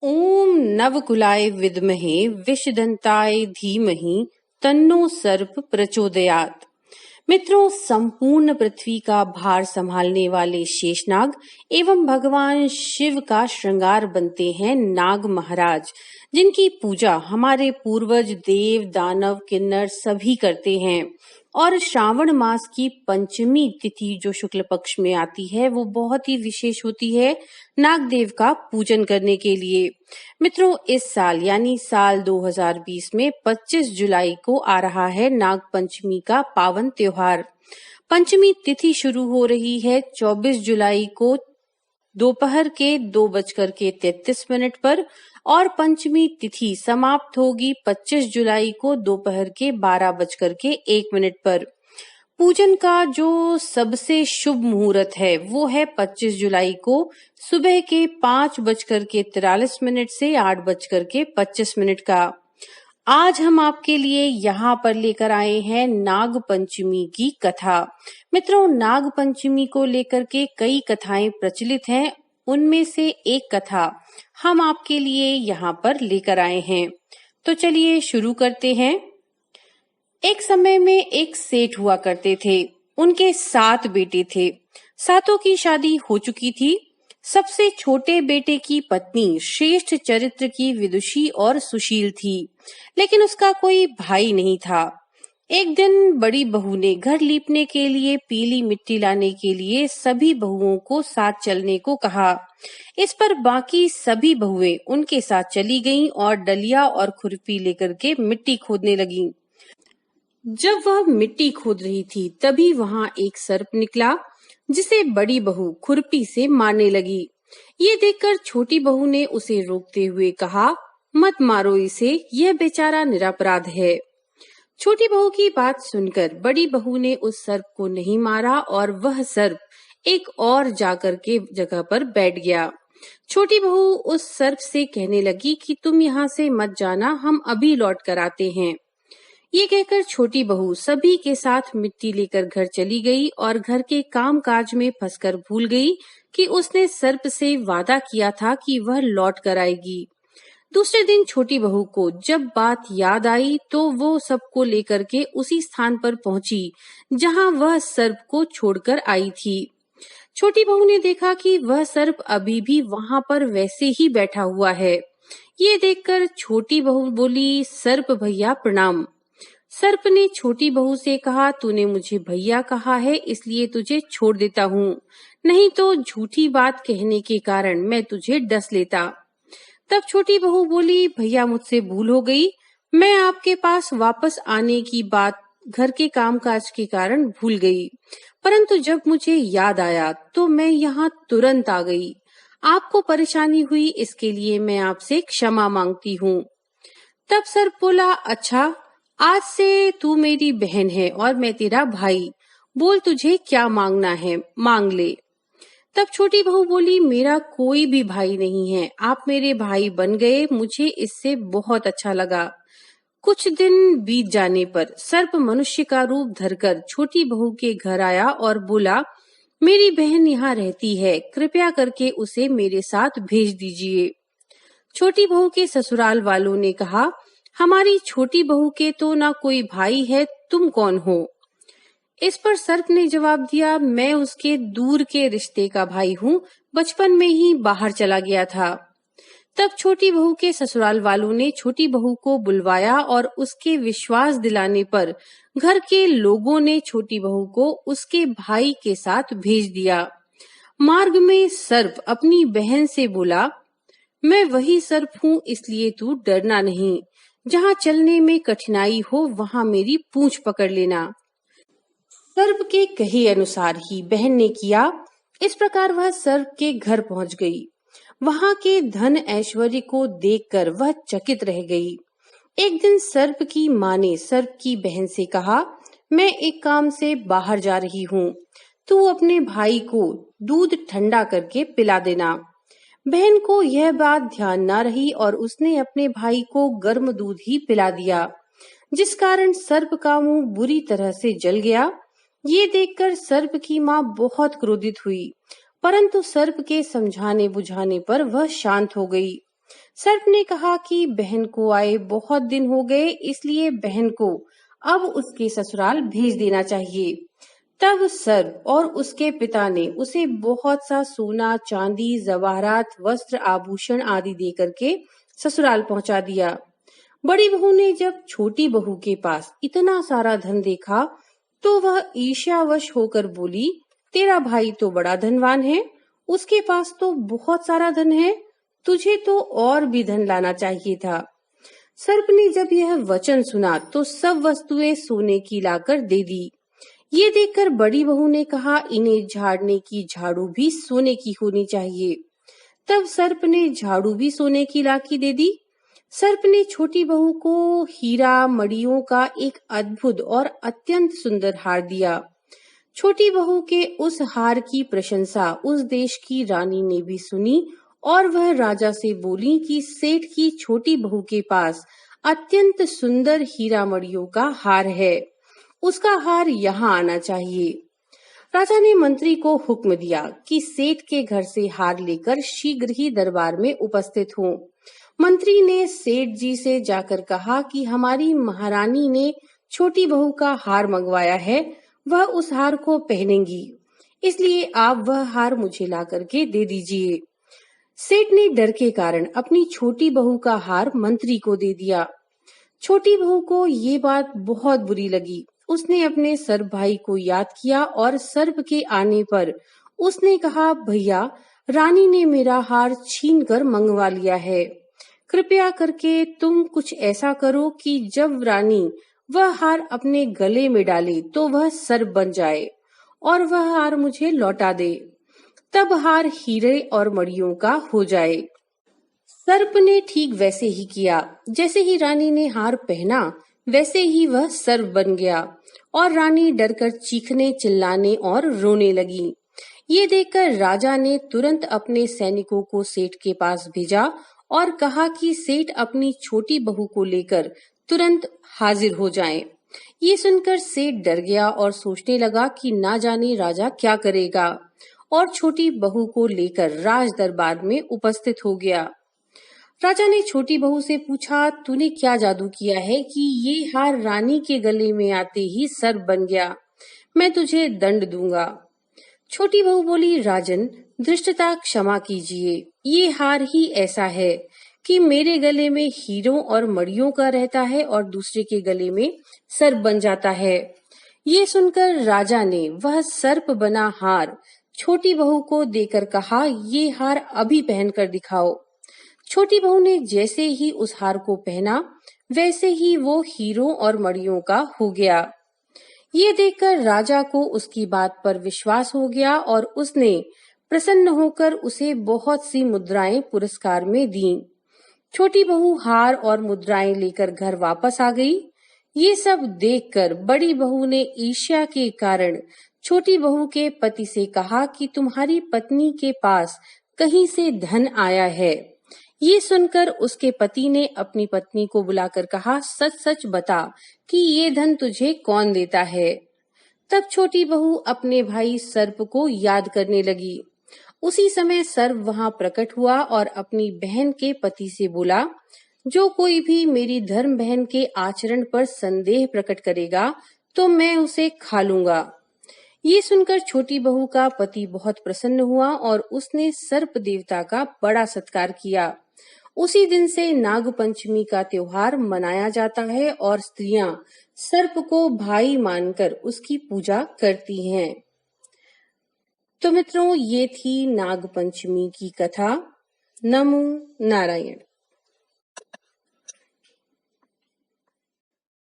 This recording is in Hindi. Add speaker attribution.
Speaker 1: ओम नवकुलाय विद्महे विषदंताय धीमहि तन्नो सर्प प्रचोदयात्। मित्रों, संपूर्ण पृथ्वी का भार संभालने वाले शेषनाग एवं भगवान शिव का श्रृंगार बनते हैं नाग महाराज, जिनकी पूजा हमारे पूर्वज देव दानव किन्नर सभी करते हैं। और श्रावण मास की पंचमी तिथि जो शुक्ल पक्ष में आती है वो बहुत ही विशेष होती है नागदेव का पूजन करने के लिए। मित्रों, इस साल यानी साल 2020 में 25 जुलाई को आ रहा है नाग पंचमी का पावन त्योहार। पंचमी तिथि शुरू हो रही है 24 जुलाई को दोपहर के 2:33 पर और पंचमी तिथि समाप्त होगी 25 जुलाई को दोपहर के 12:01 पर। पूजन का जो सबसे शुभ मुहूर्त है वो है 25 जुलाई को सुबह के 5:43 से 8:25 का। आज हम आपके लिए यहाँ पर लेकर आए हैं नाग पंचमी की कथा। मित्रों, नाग पंचमी को लेकर के कई कथाएं प्रचलित हैं, उनमें से एक कथा हम आपके लिए यहाँ पर लेकर आए हैं। तो चलिए शुरू करते हैं। एक समय में एक सेठ हुआ करते थे। उनके 7 बेटे थे। 7 की शादी हो चुकी थी। सबसे छोटे बेटे की पत्नी श्रेष्ठ चरित्र की विदुषी और सुशील थी, लेकिन उसका कोई भाई नहीं था। एक दिन बड़ी बहू ने घर लीपने के लिए पीली मिट्टी लाने के लिए सभी बहुओं को साथ चलने को कहा। इस पर बाकी सभी बहुएं उनके साथ चली गईं और डलिया और खुरपी लेकर के मिट्टी खोदने लगीं। जब वह मिट्टी खोद रही थी तभी वहां एक सर्प निकला, जिसे बड़ी बहू खुरपी से मारने लगी। ये देखकर छोटी बहू ने उसे रोकते हुए कहा, मत मारो इसे, यह बेचारा निरपराध है। छोटी बहू की बात सुनकर बड़ी बहू ने उस सर्प को नहीं मारा और वह सर्प एक और जाकर के जगह पर बैठ गया। छोटी बहू उस सर्प से कहने लगी कि तुम यहाँ से मत जाना, हम अभी लौट कर आते हैं। ये कहकर छोटी बहू सभी के साथ मिट्टी लेकर घर चली गई और घर के काम काज में फंसकर भूल गई कि उसने सर्प से वादा किया था कि वह लौट कर आएगी। दूसरे दिन छोटी बहू को जब बात याद आई तो वो सबको लेकर के उसी स्थान पर पहुंची जहां वह सर्प को छोड़कर आई थी। छोटी बहू ने देखा कि वह सर्प अभी भी वहां पर वैसे ही बैठा हुआ है। ये देखकर छोटी बहू बोली, सर्प भैया प्रणाम। सर्प ने छोटी बहू से कहा, तूने मुझे भैया कहा है इसलिए तुझे छोड़ देता हूँ, नहीं तो झूठी बात कहने के कारण मैं तुझे डस लेता। तब छोटी बहू बोली, भैया मुझसे भूल हो गई, मैं आपके पास वापस आने की बात घर के कामकाज के कारण भूल गई, परंतु जब मुझे याद आया तो मैं यहाँ तुरंत आ गई। आपको परेशानी हुई इसके लिए मैं आपसे क्षमा मांगती हूँ। तब सर्प बोला, अच्छा, आज से तू मेरी बहन है और मैं तेरा भाई, बोल तुझे क्या मांगना है मांग ले। तब छोटी बहू बोली, मेरा कोई भी भाई नहीं है, आप मेरे भाई बन गए, मुझे इससे बहुत अच्छा लगा। कुछ दिन बीत जाने पर सर्प मनुष्य का रूप धरकर छोटी बहू के घर आया और बोला, मेरी बहन यहाँ रहती है, कृपया करके उसे मेरे साथ भेज दीजिए। छोटी बहू के ससुराल वालों ने कहा, हमारी छोटी बहू के तो ना कोई भाई है, तुम कौन हो? इस पर सर्प ने जवाब दिया, मैं उसके दूर के रिश्ते का भाई हूँ, बचपन में ही बाहर चला गया था। तब छोटी बहू के ससुराल वालों ने छोटी बहू को बुलवाया और उसके विश्वास दिलाने पर घर के लोगों ने छोटी बहू को उसके भाई के साथ भेज दिया। मार्ग में सर्प अपनी बहन से बोला, मैं वही सर्प हूँ, इसलिए तू डरना नहीं, जहाँ चलने में कठिनाई हो वहाँ मेरी पूंछ पकड़ लेना। सर्प के कहे अनुसार ही बहन ने किया। इस प्रकार वह सर्प के घर पहुंच गई। वहां के धन ऐश्वर्य को देखकर वह चकित रह गई। एक दिन सर्प की माँ ने सर्प की बहन से कहा, मैं एक काम से बाहर जा रही हूँ, तू अपने भाई को दूध ठंडा करके पिला देना। बहन को यह बात ध्यान न रही और उसने अपने भाई को गर्म दूध ही पिला दिया, जिस कारण सर्प का मुंह बुरी तरह से जल गया। ये देखकर सर्प की माँ बहुत क्रोधित हुई, परंतु सर्प के समझाने बुझाने पर वह शांत हो गई। सर्प ने कहा कि बहन को आए बहुत दिन हो गए, इसलिए बहन को अब उसके ससुराल भेज देना चाहिए। तब सर्प और उसके पिता ने उसे बहुत सा सोना, चांदी, जवाहरात, वस्त्र, आभूषण आदि दे करके ससुराल पहुंचा दिया। बड़ी बहू ने जब छोटी बहू के पास इतना सारा धन देखा तो वह ईर्ष्यावश होकर बोली, तेरा भाई तो बड़ा धनवान है, उसके पास तो बहुत सारा धन है, तुझे तो और भी धन लाना चाहिए था। सर्प ने जब यह वचन सुना तो सब वस्तुएं सोने की लाकर दे दी। ये देखकर बड़ी बहू ने कहा, इन्हें झाड़ने की झाड़ू भी सोने की होनी चाहिए। तब सर्प ने झाड़ू भी सोने की लाकर दे दी। सर्प ने छोटी बहू को हीरा मणियों का एक अद्भुत और अत्यंत सुंदर हार दिया। छोटी बहू के उस हार की प्रशंसा उस देश की रानी ने भी सुनी और वह राजा से बोली कि सेठ की छोटी बहू के पास अत्यंत सुंदर हीरा मणियों का हार है, उसका हार यहाँ आना चाहिए। राजा ने मंत्री को हुक्म दिया कि सेठ के घर से हार लेकर शीघ्र ही दरबार में उपस्थित हों। मंत्री ने सेठ जी से जाकर कहा कि हमारी महारानी ने छोटी बहू का हार मंगवाया है, वह उस हार को पहनेंगी, इसलिए आप वह हार मुझे ला करके दे दीजिए। सेठ ने डर के कारण अपनी छोटी बहू का हार मंत्री को दे दिया। छोटी बहू को ये बात बहुत बुरी लगी। उसने अपने सर्प भाई को याद किया और सर्प के आने पर उसने कहा, भैया, रानी ने मेरा हार छीन कर मंगवा लिया है, कृपया करके तुम कुछ ऐसा करो कि जब रानी वह हार अपने गले में डाले तो वह सर्प बन जाए और वह हार मुझे लौटा दे, तब हार हीरे और मणियों का हो जाए। सर्प ने ठीक वैसे ही किया। जैसे ही रानी ने हार पहना वैसे ही वह सर्प बन गया और रानी डरकर चीखने, चिल्लाने और रोने लगी। ये देखकर राजा ने तुरंत अपने सैनिकों को सेठ के पास भेजा और कहा कि सेठ अपनी छोटी बहू को लेकर तुरंत हाजिर हो जाएं। ये सुनकर सेठ डर गया और सोचने लगा कि ना जाने राजा क्या करेगा, और छोटी बहू को लेकर राज दरबार में उपस्थित हो गया। राजा ने छोटी बहू से पूछा, तूने क्या जादू किया है कि ये हार रानी के गले में आते ही सर्प बन गया? मैं तुझे दंड दूंगा। छोटी बहू बोली, राजन, धृष्टता क्षमा कीजिए, ये हार ही ऐसा है कि मेरे गले में हीरों और मणियों का रहता है और दूसरे के गले में सर्प बन जाता है। ये सुनकर राजा ने वह सर्प बना हार छोटी बहू को देकर कहा, ये हार अभी पहन कर दिखाओ। छोटी बहू ने जैसे ही उस हार को पहना वैसे ही वो हीरों और मणियों का हो गया। ये देखकर राजा को उसकी बात पर विश्वास हो गया और उसने प्रसन्न होकर उसे बहुत सी मुद्राएं पुरस्कार में दीं। छोटी बहू हार और मुद्राएं लेकर घर वापस आ गई। ये सब देखकर बड़ी बहू ने ईर्ष्या के कारण छोटी बहू के पति से कहा कि तुम्हारी पत्नी के पास कहीं से धन आया है। ये सुनकर उसके पति ने अपनी पत्नी को बुलाकर कहा, सच सच बता कि ये धन तुझे कौन देता है। तब छोटी बहू अपने भाई सर्प को याद करने लगी। उसी समय सर्प वहां प्रकट हुआ और अपनी बहन के पति से बोला, जो कोई भी मेरी धर्म बहन के आचरण पर संदेह प्रकट करेगा तो मैं उसे खा लूंगा। ये सुनकर छोटी बहू का पति बहुत प्रसन्न हुआ और उसने सर्प देवता का बड़ा सत्कार किया। उसी दिन से नाग पंचमी का त्योहार मनाया जाता है और स्त्रियां सर्प को भाई मानकर उसकी पूजा करती हैं। तो मित्रों, ये थी नाग पंचमी की कथा। नमो नारायण।